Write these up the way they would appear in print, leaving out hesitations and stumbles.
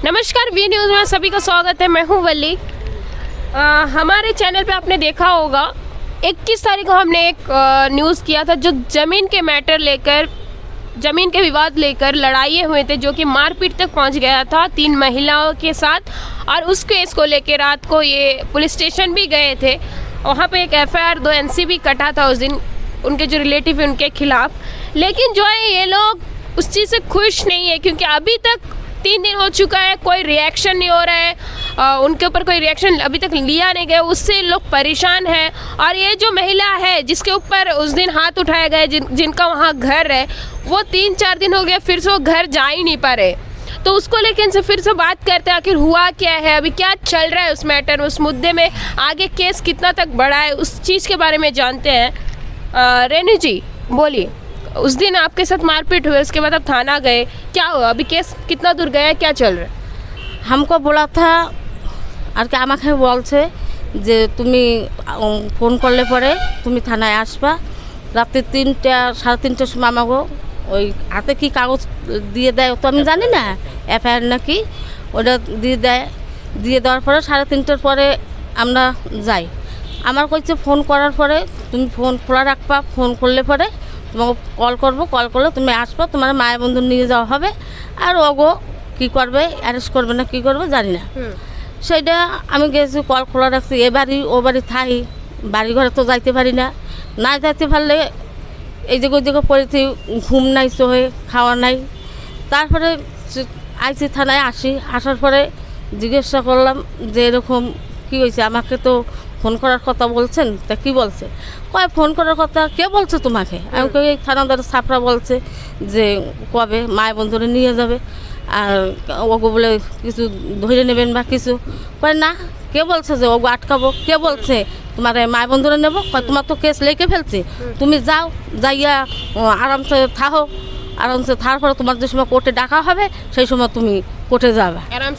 नमस्कार, V news में सभी का स्वागत है। मैं हूं वल्ली। हमारे चैनल पे आपने देखा होगा 21 तारीख को हमने एक न्यूज़ किया था जो ज़मीन के मैटर लेकर, ज़मीन के विवाद लेकर लड़ाई हुए थे, जो कि मारपीट तक पहुंच गया था 3 महिलाओं के साथ। और उस केस को लेकर रात को ये पुलिस स्टेशन भी गए थे। वहाँ पे एक FIR 2 NC भी कटा था उस दिन, उनके जो रिलेटिव है उनके खिलाफ। लेकिन जो है ये लोग उस चीज़ से खुश नहीं है, क्योंकि अभी तक 3 दिन हो चुका है, कोई रिएक्शन नहीं हो रहा है। उनके ऊपर कोई रिएक्शन अभी तक लिया नहीं गया, उससे लोग परेशान हैं। और ये जो महिला है जिसके ऊपर उस दिन हाथ उठाया गया, जिनका वहाँ घर है, वो 3-4 दिन हो गए फिर से वो घर जा ही नहीं पा रहे। तो उसको लेकर इनसे फिर से बात करते हैं, आखिर हुआ क्या है, अभी क्या चल रहा है उस मैटर में, उस मुद्दे में आगे केस कितना तक बढ़ा है, उस चीज़ के बारे में जानते हैं। रेणु जी बोलिए, उस दिन आपके साथ मारपीट हुई, उसके बाद आप थाना गए, क्या हुआ, अभी केस कितना दूर गया है, क्या चल रहा है? हमको बोला था আর কি আমাকে বলছে যে তুমি ফোন করলে পরে তুমি থানায় আসবা, রাতে 3টা 3:30টার সময় আমাকে ওই হাতে কি কাগজ দিয়ে দেয় তো আমি জানি না, FIR নাকি ওটা দিয়ে দেয়। দিয়ে দেওয়ার পরে 3:30টার পরে আমরা যাই। আমার কইছে ফোন করার পরে তুমি ফোন খোলা রাখবা, ফোন করলে পরে তোমাকে কল করবো, কল করলে তুমি আসবা, তোমার মায়ের বন্ধু নিয়ে যাওয়া হবে। আর ওগো কী করবে, অ্যারেস্ট করবে না কী করবে জানি না। সেইটা আমি গেছি, কল খোলা রাখছি। এ বাড়ি ও বাড়ি থাই, বাড়ি ঘরে তো যাইতে পারি না, না যাইতে পারলে এই জায়গায় ওই জায়গায় পড়েছি, ঘুম নাই, চোহে খাওয়া নাই। তারপরে আইসি থানায় আসার পরে জিজ্ঞাসা করলাম যে এরকম কী হয়েছে, আমাকে তো ফোন করার কথা বলছেন, তা কী বলছে? কয় ফোন করার কথা কে বলছে তোমাকে? আমি কই এই থানাদার ছাপরা বলছে যে কবে মায়ের বন্ধুরে নিয়ে যাবে, আর ওগো বলে কিছু ধরে নেবেন বা কিছু। কয় না, কে বলছে যে ওগো আটকাবো, কে বলছে তোমার মায়ের বন্ধুরে নেবো? কয় তোমার তো কেস লেগে ফেলছে, তুমি যাও, যাইয়া আরামসে থাকো, আরামসে থাকার পরে তোমার যে সময় কোর্টে ডাকা হবে সেই সময় তুমি কোর্টে যাবে, आराम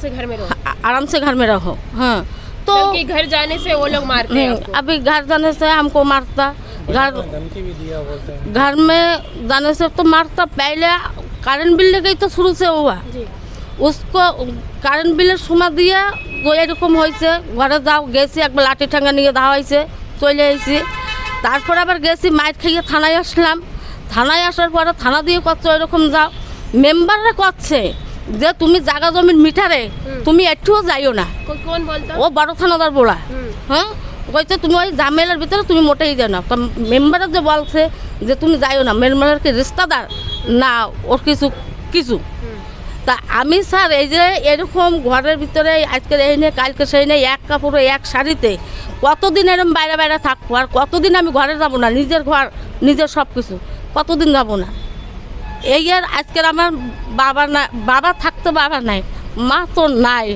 आराम से घर में रहो। हाँ, तो घर जाने से वो लोग मारते हैं आपको? अभी घर जाने से हमको मारता, धमकी भी दिया बोलते हैं। घर में जाने से तो मारता। पहले কারেন্ট বিল লেগেই তো শুরু से हुआ, उसको কারেন্ট বিলের সময় দিয়ে তো এরকম হয়েছে, ঘরে যাও, গেছি একবার লাঠি ঠাঙ্গা নিয়ে দেওয়া হয়েছে, চলে এসেছি। তারপর আবার গেছি মাইর খাইয়ে থানায় আসলাম। থানায় আসার পরে থানা দিয়ে করছে এরকম যাও, মেম্বাররা করছে যে তুমি জায়গা জমির মিটারে তুমি একটুও যাইও না। कौन बोलता? ও বড় থানাদার বলা, হ্যাঁ, কইছে তুমি ওই জামেলার ভিতরে তুমি মোটেই যাও না। তো মেম্বারের যে বলছে যে তুমি যাইও না, মেম্বারের কি রিস্তাদার না ওর কিছু কিছু। তা আমি স্যার এই যে এরকম ঘরের ভিতরে আজকের এই নিয়ে কালকে সেই নিয়ে এক কাপড়ে এক শাড়িতে কতদিন এরকম বাইরে বাইরে থাকবো, আর কতদিন আমি ঘরে যাবো না, নিজের ঘর নিজের সব কিছু কতদিন যাবো না। এই আর আজকের আমার বাবা না, বাবা থাকতো বাবা নাই, মা তো নাই,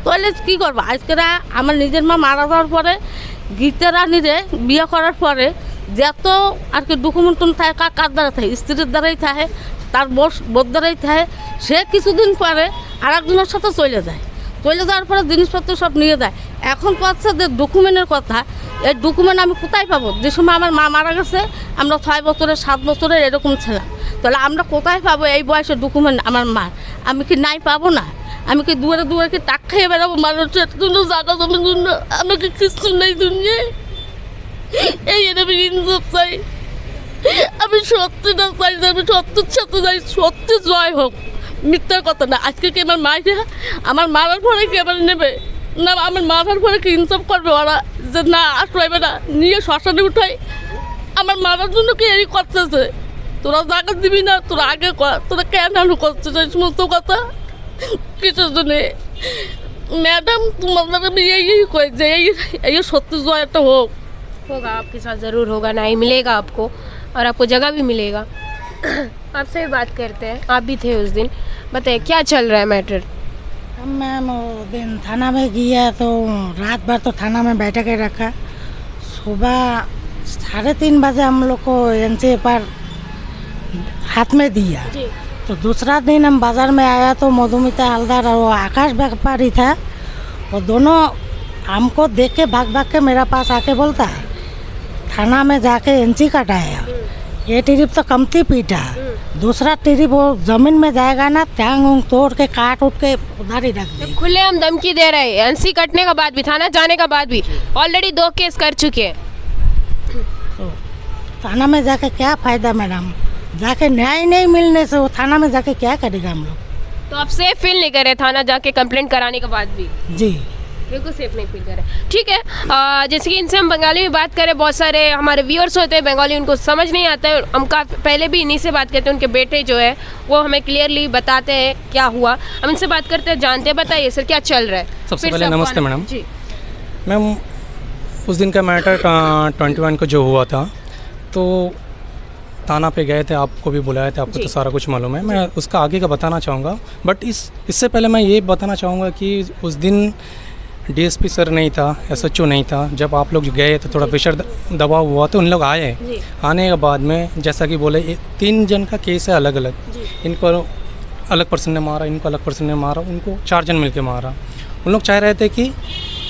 তাহলে কী করবো? আজকের আমার নিজের মা মারা যাওয়ার পরে গীতা রানীরে বিয়ে করার পরে যত আর কি ডকুমেন্ট থাকে কার দ্বারা থাকে, স্ত্রীর দ্বারাই থাকে, তার বোর দ্বারাই থাকে। সে কিছুদিন পরে আর একজনের সাথে চলে যায়, চলে যাওয়ার পরে জিনিসপত্র সব নিয়ে যায়। এখন কথা যে ডকুমেন্টের কথা, এই ডকুমেন্ট আমি কোথায় পাবো? যে সময় আমার মা মারা গেছে আমরা 6 বছরের 7 বছরের এরকম ছিলাম, তাহলে আমরা কোথায় পাবো এই বয়সের ডকুমেন্ট আমার মার? আমি কি নাই পাবো না? আমি কি দুয়ারে দুয়ারে কি টাক খেয়ে বেড়াবো মানুষের জন্য, জায়গা জমির জন্য? আমাকে কিছু নেই দুনিয়ায়, এই আমি ইনসাফ চাই, আমি সত্যিটা চাই, আমি সত্যের সাথে চাই, সত্যি জয় হোক, মিথ্যার কথা না। আজকে কি আমার মায়ের, আমার মারার পরে কি আবার নেবে না, আমার মারার পরে কি ইনসাফ করবে ওরা যে না আসবে না, নিয়ে শ্মশানে উঠাই? আমার মারার জন্য কি এই করতেছে? তোরা জায়গা দিবি না, তোরা আগে তোরা কেন আলু করছিস এই সমস্ত কথা কিসের জন্যে? ম্যাডাম তোমাদের আমি এই কই যে এই সত্যি জয় একটা হোক। होगा, आपके साथ ज़रूर होगा, न्याय मिलेगा आपको और आपको जगह भी मिलेगा। आपसे भी बात करते हैं, आप भी थे उस दिन, बताइए क्या चल रहा है मैटर? मैम वो दिन थाना में गया तो रात भर तो थाना में बैठा के रखा। सुबह 3:30 बजे हम लोग को NC पर हाथ में दिया। तो दूसरा दिन हम बाज़ार में आया तो मधुमिता हलदार और वो आकाश व्यापारी था, वो दोनों हमको देख के भाग भाग के मेरा पास आके बोलता है थाना में जाके NC कटाया। ये ट्रिप तो कमती पीटा, दूसरा ट्रिप वो जमीन में जाएगा ना, टांग उंग तोड़ के काट उठ के उधर ही रख देंगे। खुले हम धमकी दे रहे हैं, एनसी कटने के बाद भी, थाना जाने के बाद भी ऑलरेडी 2 केस कर चुके हैं। तो थाना में जाके क्या फायदा मैडम, जाके न्याय नहीं मिलने से वो थाना में जाके क्या करेगा हम लोग। तो आप सेफ फील नहीं कर रहे थाना जाके कंप्लेंट कराने के बाद भी? जी बिल्कुल सेफ नहीं फील कर रहे। ठीक है, जैसे कि इनसे हम बंगाली में बात करें, बहुत सारे हमारे व्यूअर्स होते हैं बंगाली, उनको समझ नहीं आता है। हम पहले भी इन्हीं से बात करते हैं, उनके बेटे जो है वो हमें क्लियरली बताते हैं क्या हुआ। हम इनसे बात करते हैं, जानते हैं। बताइए सर क्या चल रहा है? सबसे फिर पहले से नमस्ते मैडम। जी मैम, उस दिन का मैटर 21 को जो हुआ था, तो थाना पे गए थे, आपको भी बुलाए थे, आपको जी। तो सारा कुछ मालूम है। मैं उसका आगे का बताना चाहूँगा, बट इससे पहले मैं ये बताना चाहूँगा कि उस दिन डीएसपी सर नहीं था, एसएचओ नहीं था। जब आप लोग गए तो थोड़ा प्रेशर दबाव हुआ, तो उन लोग आए। जी आने के बाद में जैसा कि बोले, 3 जन का केस है अलग अलग। जी इनको अलग पर्सन ने मारा, इनको अलग पर्सन ने मारा, उनको 4 जन मिलके मारा। उन लोग चाह रहे थे कि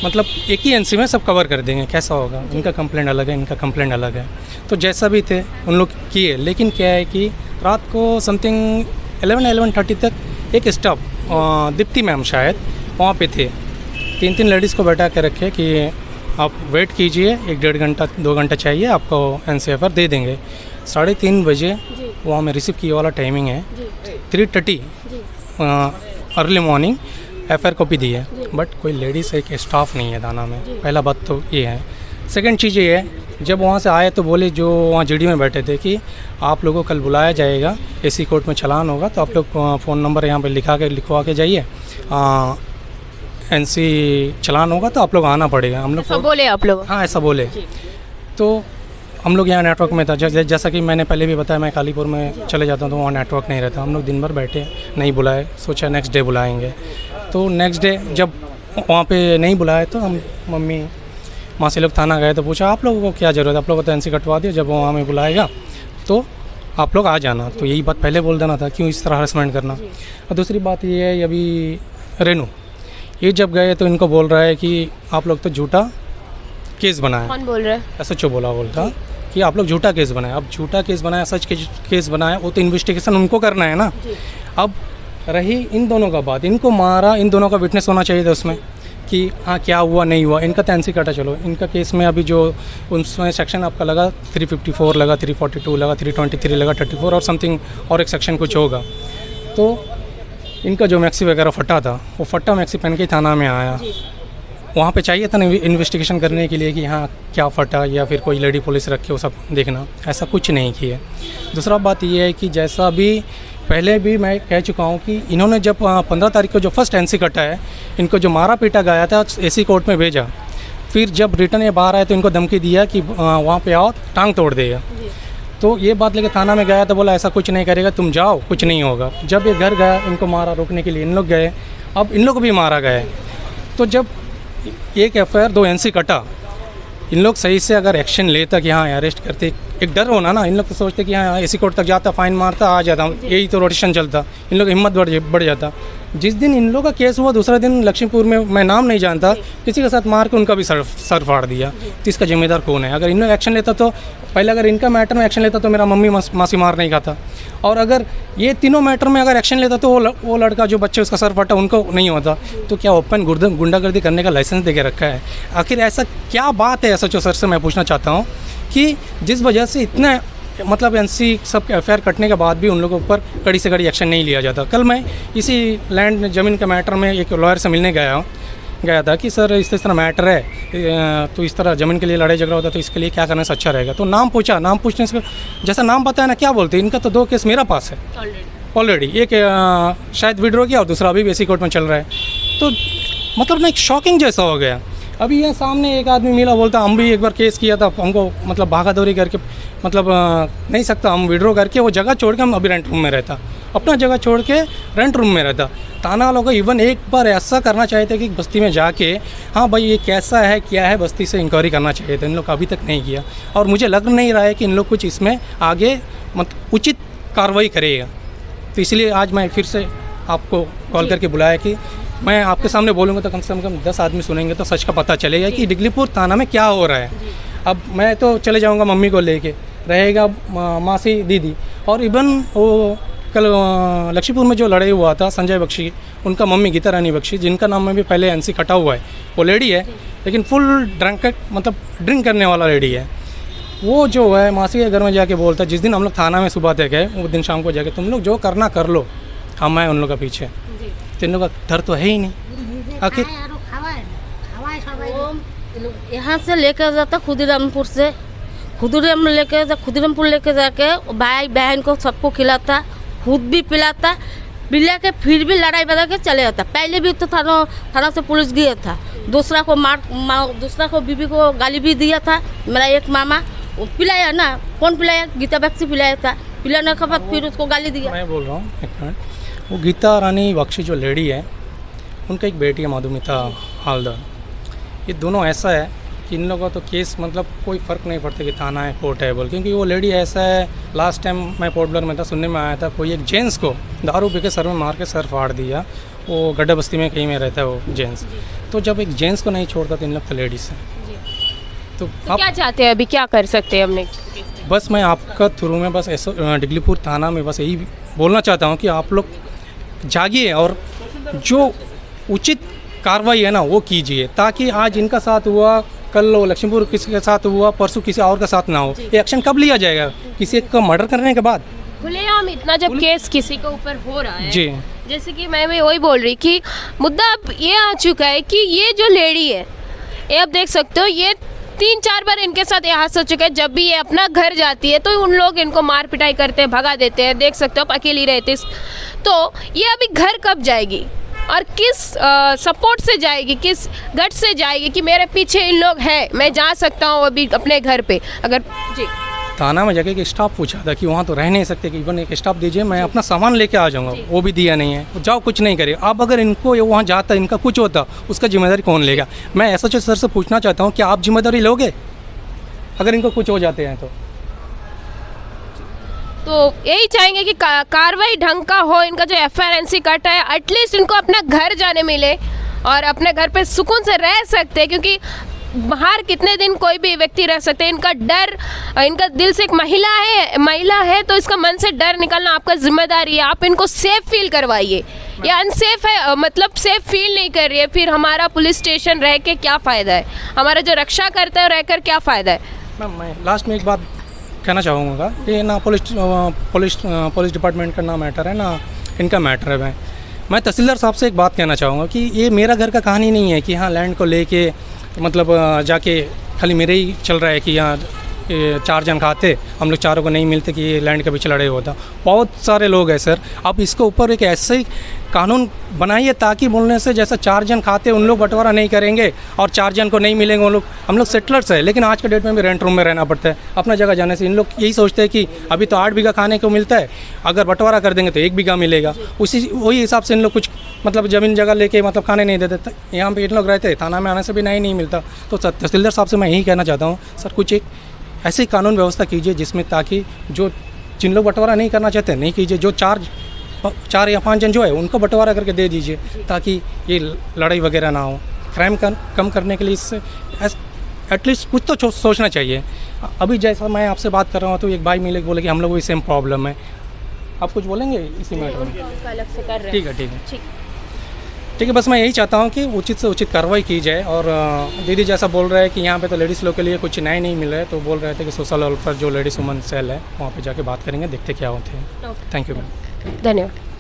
मतलब एक ही एनसी में सब कवर कर देंगे, कैसा होगा, इनका कंप्लेंट अलग है, इनका कंप्लेंट अलग है। तो जैसा भी थे उन लोग किए, लेकिन क्या है कि रात को समथिंग 11:30 तक एक स्टाफ, दीप्ति मैम शायद, वहाँ पे थे। 3 लेडीज़ को बैठा के रखे कि आप वेट कीजिए, 1-1.5 घंटा 2 घंटा चाहिए, आपको NCFR दे देंगे। 3:30 बजे जी वहाँ में रिसीव किए वाला टाइमिंग है। जी 3:30 जी अर्ली मॉर्निंग FIR कॉपी दी है, बट कोई लेडीज़ एक स्टाफ नहीं है थाना में। पहला बात तो ये है। सेकंड चीज़ ये है, जब वहाँ से आए तो बोले, जो वहाँ GD में बैठे थे, कि आप लोगों को कल बुलाया जाएगा, AC कोर्ट में चलान होगा, तो आप लोग फ़ोन नंबर यहाँ पे लिखवा के जाइए, NC चलान होगा तो आप लोग आना पड़ेगा। हम लोग ऐसा बोले आप लोग? हाँ ऐसा बोले। तो हम लोग यहाँ नेटवर्क में था, जैसा कि मैंने पहले भी बताया, मैं कालीपुर में चले जाता हूँ तो वहाँ नेटवर्क नहीं रहता। हम लोग दिन भर बैठे, नहीं बुलाए, सोचा नेक्स्ट डे बुलाएंगे। तो नेक्स्ट डे जब वहाँ पे नहीं बुलाए तो हम माँ से लोग थाना गए, तो पूछा आप लोगों को क्या ज़रूरत है, आप लोगों को तो NC कटवा दिया, जब वहाँ में बुलाएगा तो आप लोग आ जाना। तो यही बात पहले बोल देना था, क्यों इस तरह हरासमेंट करना। और दूसरी बात ये है, अभी रेनू ये जब गए तो इनको बोल रहा है कि आप लोग तो झूठा केस बनाए। कौन बोल रहा है? SHO बोलता कि आप लोग झूठा केस बनाए। अब झूठा केस बनाया, सच केस बनाया, वो तो इन्वेस्टिगेशन उनको करना है ना। अब रही इन दोनों का बात, इनको मारा, इन दोनों का विटनेस होना चाहिए था उसमें कि हाँ क्या हुआ नहीं हुआ। इनका तो NC कटा, चलो इनका केस में अभी जो उसमें सेक्शन आपका लगा 354 लगा, 342 लगा, 323 लगा, 34 और समथिंग और एक सेक्शन कुछ होगा। तो इनका जो मैक्सी वगैरह फटा था, वो फटा मैक्सी पहन के थाना में आया। वहाँ पे चाहिए था ना इन्वेस्टिगेशन करने के लिए कि हाँ क्या फटा, या फिर कोई लेडी पुलिस रखे वो सब देखना, ऐसा कुछ नहीं किया। दूसरा बात ये है कि जैसा भी पहले भी मैं कह चुका हूँ कि इन्होंने जब 15 तारीख को जो फर्स्ट NC कटा है, इनको जो मारा पीटा गया था, AC कोर्ट में भेजा। फिर जब रिटर्न ये बाहर आए तो इनको धमकी दिया कि वहाँ पे आओ, टांग तोड़ देगा। तो ये बात लेके थाना में गया तो बोला ऐसा कुछ नहीं करेगा, तुम जाओ, कुछ नहीं होगा। जब ये घर गया, इनको मारा रोकने के लिए, इन लोग गए, अब इन लोग को भी मारा गया। तो जब एक FIR 2 NC कटा, इन लोग सही से अगर एक्शन लेता कि हाँ अरेस्ट करते, एक डर होना ना, इन लोग तो सोचते कि हाँ AC कोर्ट तक जाता, फाइन मारता, आ जाता, यही तो रोटेशन चलता, इन लोग हिम्मत बढ़ जाता। जिस दिन इन लोग का केस हुआ, दूसरा दिन लक्ष्मीपुर में, मैं नाम नहीं जानता, किसी के साथ मार के उनका भी सर फाड़ दिया। तो इसका जिम्मेदार कौन है? अगर इन लोग एक्शन लेता तो पहले, अगर इनका मैटर में एक्शन लेता तो मेरा मम्मी मासी मार नहीं खाता, और अगर ये तीनों मैटर में अगर एक्शन लेता तो वो लड़का जो बच्चे उसका सर फटा उनको नहीं होता। तो क्या ओपन गुंडागर्दी करने का लाइसेंस दे के रखा है? आखिर ऐसा क्या बात है? SHO सर से मैं पूछना चाहता हूँ कि जिस वजह से इतना मतलब NC सब FIR कटने के बाद भी उन लोगों के ऊपर कड़ी से कड़ी एक्शन नहीं लिया जाता। कल मैं इसी लैंड ज़मीन के मैटर में एक लॉयर से मिलने गया था कि सर इस तरह मैटर है, तो इस तरह ज़मीन के लिए लड़ाई झगड़ा होता है, तो इसके लिए क्या करने से अच्छा रहेगा। तो नाम पूछा, नाम पूछने से जैसा नाम बताया ना, क्या बोलते, इनका तो 2 केस मेरा पास है ऑलरेडी। एक शायद विड्रॉ किया और दूसरा अभी AC कोर्ट में चल रहा है। तो मतलब ना एक शॉकिंग जैसा हो गया। अभी ये सामने एक आदमी मिला, बोलता हम भी एक बार केस किया था, हमको मतलब भागा दौड़ी करके मतलब नहीं सकता, हम विड्रॉ करके वो जगह छोड़ के हम अभी रेंट रूम में रहता, अपना जगह छोड़ के रेंट रूम में रहता। थाना वालों को इवन एक बार ऐसा करना चाहिए था कि बस्ती में जाके हाँ भाई ये कैसा है क्या है, बस्ती से इंक्वायरी करना चाहिए था। इन लोग अभी तक नहीं किया, और मुझे लग नहीं रहा है कि इन लोग कुछ इसमें आगे मतलब उचित कार्रवाई करेगा। तो इसलिए आज मैं फिर से आपको कॉल करके बुलाया कि मैं आपके सामने बोलूँगा तो कम से कम 10 आदमी सुनेंगे तो सच का पता चलेगा कि डिगलीपुर थाना में क्या हो रहा है। अब मैं तो चले जाऊँगा मम्मी को लेके, रहेगा मासी दीदी। और इवन वो कल लक्ष्मीपुर में जो लड़ाई हुआ था संजय बख्शी, उनका मम्मी गीता रानी बख्शी, जिनका नाम में भी पहले एनसी कटा हुआ है, वो लेडी है लेकिन फुल मतलब ड्रिंक करने वाला लेडी है। वो जो है मासी के घर में जाके बोलता है, जिस दिन हम लोग थाना में सुबह थे गए, वो दिन शाम को जाके तुम लोग जो करना कर लो, हम आए उन लोग का पीछे। तो इन लोग का डर तो है ही नहीं। आखिर यहाँ से लेकर जाता खुदीरामपुर से, खुदीरामपुर लेके जाके भाई बहन को सबको खिलाता, खुद भी पिलाता, पिला के फिर भी लड़ाई बजा के चले जाता। पहले भी तो थाना से पुलिस गया था, दूसरा को बीबी को गाली भी दिया था। मेरा एक मामा वो पिलाया ना, कौन पिलाया? गीता बख्शी पिलाया था। पिलाने के बाद फिर उसको गाली दिया। मैं बोल रहा हूँ एक मिनट, वो गीता रानी बख्शी जो लेडी है, उनका एक बेटी है मधुमिता हालदार। ये दोनों ऐसा है कि इन लोगों का तो केस मतलब कोई फ़र्क नहीं पड़ता कि थाना है कोर्ट है बोल, क्योंकि वो लेडी ऐसा है। लास्ट टाइम मैं पोर्ट ब्लेयर में था, सुनने में आया था कोई एक जेंट्स को दारू पी के सर में मार के सर फाड़ दिया। वो गड्ढा बस्ती में कहीं में रहता है वो जेंट्स। तो जब एक जेंट्स को नहीं छोड़ता तो इन लोग तो लेडीज़ हैं। तो तो क्या चाहते हैं अभी, क्या कर सकते हैं हमने? बस मैं आपका थ्रू में बस डिगलीपुर थाना में बस यही बोलना चाहता हूँ कि आप लोग जागिए और जो उचित कार्रवाई है ना वो कीजिए, ताकि आज इनका साथ हुआ, कल लक्ष्मीपुर किसी के साथ हुआ, परसों किसी और के साथ ना हो। ये एक्शन कब लिया जाएगा? किसी का मर्डर करने के बाद? खुलेआम इतना जब केस किसी के ऊपर हो रहा है जी, जैसे कि मैं वही बोल रही कि मुद्दा अब ये आ चुका है कि ये जो लेडी है, ये आप देख सकते हो, ये 3-4 बार इनके साथ ये हादसा हो चुका है। जब भी ये अपना घर जाती है तो उन लोग इनको मार पिटाई करते हैं, भगा देते हैं। देख सकते हो आप अकेली रहती, तो ये अभी घर कब जाएगी और किस सपोर्ट से जाएगी, किस गट से जाएगी कि मेरे पीछे इन लोग हैं, मैं जा सकता हूँ अभी अपने घर पे? अगर जी थाना में जाके एक स्टाफ पूछा था कि वहाँ तो रह नहीं सकते, कि इवन एक स्टाफ दीजिए, मैं अपना सामान लेके आ जाऊँगा, वो भी दिया नहीं है। जाओ कुछ नहीं करे। अब अगर इनको वहाँ जाता, इनका कुछ होता, उसका जिम्मेदारी कौन लेगा? मैं एसएचओ सर से पूछना चाहता हूँ कि आप जिम्मेदारी लोगे अगर इनको कुछ हो जाते हैं तो यही चाहेंगे कि कार्रवाई ढंग का हो, इनका जो FRNC कट है एटलीस्ट इनको अपना घर जाने मिले और अपने घर पे सुकून से रह सकते हैं, क्योंकि बाहर कितने दिन कोई भी व्यक्ति रह सकते हैं। इनका डर, इनका दिल से एक महिला है तो इसका मन से डर निकालना आपका जिम्मेदारी है। आप इनको सेफ फील करवाइए। ये अनसेफ है, मतलब सेफ फील नहीं कर रही है, फिर हमारा पुलिस स्टेशन रह के क्या फ़ायदा है? हमारा जो रक्षा करता है रहकर क्या फ़ायदा है? मैम मैं लास्ट में एक बात कहना चाहूँगा, ये ना पुलिस डिपार्टमेंट का ना मैटर है, ना इनका मैटर है। मैं तहसीलदार साहब से एक बात कहना चाहूँगा कि ये मेरा घर का कहानी नहीं है कि हाँ लैंड को लेके मतलब जाके खाली मेरे ही चल रहा है कि यहाँ 4 जन खाते, हम लोग चारों को नहीं मिलते कि ये लैंड का पीछे लड़ाई होता। बहुत सारे लोग हैं सर। अब इसके ऊपर एक ऐसे ही कानून बनाइए ताकि बोलने से जैसा 4 जन खाते उन लोग बंटवारा नहीं करेंगे और 4 जन को नहीं मिलेंगे उन लोग। हम लोग सेटलर्स है, लेकिन आज के डेट में भी रेंट रूम में रहना पड़ता है अपना जगह जाने से। इन लोग यही सोचते हैं कि अभी तो 8 बीघा खाने को मिलता है, अगर बंटवारा कर देंगे तो 1 बीघा मिलेगा। वही हिसाब से इन लोग कुछ मतलब ज़मीन जगह लेके मतलब खाने नहीं देते। यहाँ पे इन लोग रहते, थाना में आने से भी नहीं मिलता। तो तहसीलदार साहब से मैं यही कहना चाहता हूँ सर, कुछ एक ऐसी कानून व्यवस्था कीजिए जिसमें ताकि जिन लोग बंटवारा नहीं करना चाहते नहीं कीजिए, जो 4 या 5 जन जो है उनको बंटवारा करके दे दीजिए ताकि ये लड़ाई वगैरह ना हो। क्राइम कम करने के लिए इससे एटलीस्ट कुछ तो सोचना चाहिए। अभी जैसा मैं आपसे बात कर रहा हूँ तो एक भाई मिले बोले कि हम लोग भी सेम प्रॉब्लम है। आप कुछ बोलेंगे इसी मैटर में? अलग से कर रहे हैं। ठीक है ठीक है, बस मैं यही चाहता हूँ कि उचित से उचित कार्रवाई की जाए। और दीदी जैसा बोल रहा है कि यहाँ पे तो लेडीज़ लोग के लिए कुछ नए नहीं मिल रहा है, तो बोल रहे थे कि सोशल वेलफेयर जो लेडीज़ वुमन सेल है वहाँ पे जाके बात करेंगे, देखते क्या होते हैं। थैंक यू मैम, धन्यवाद।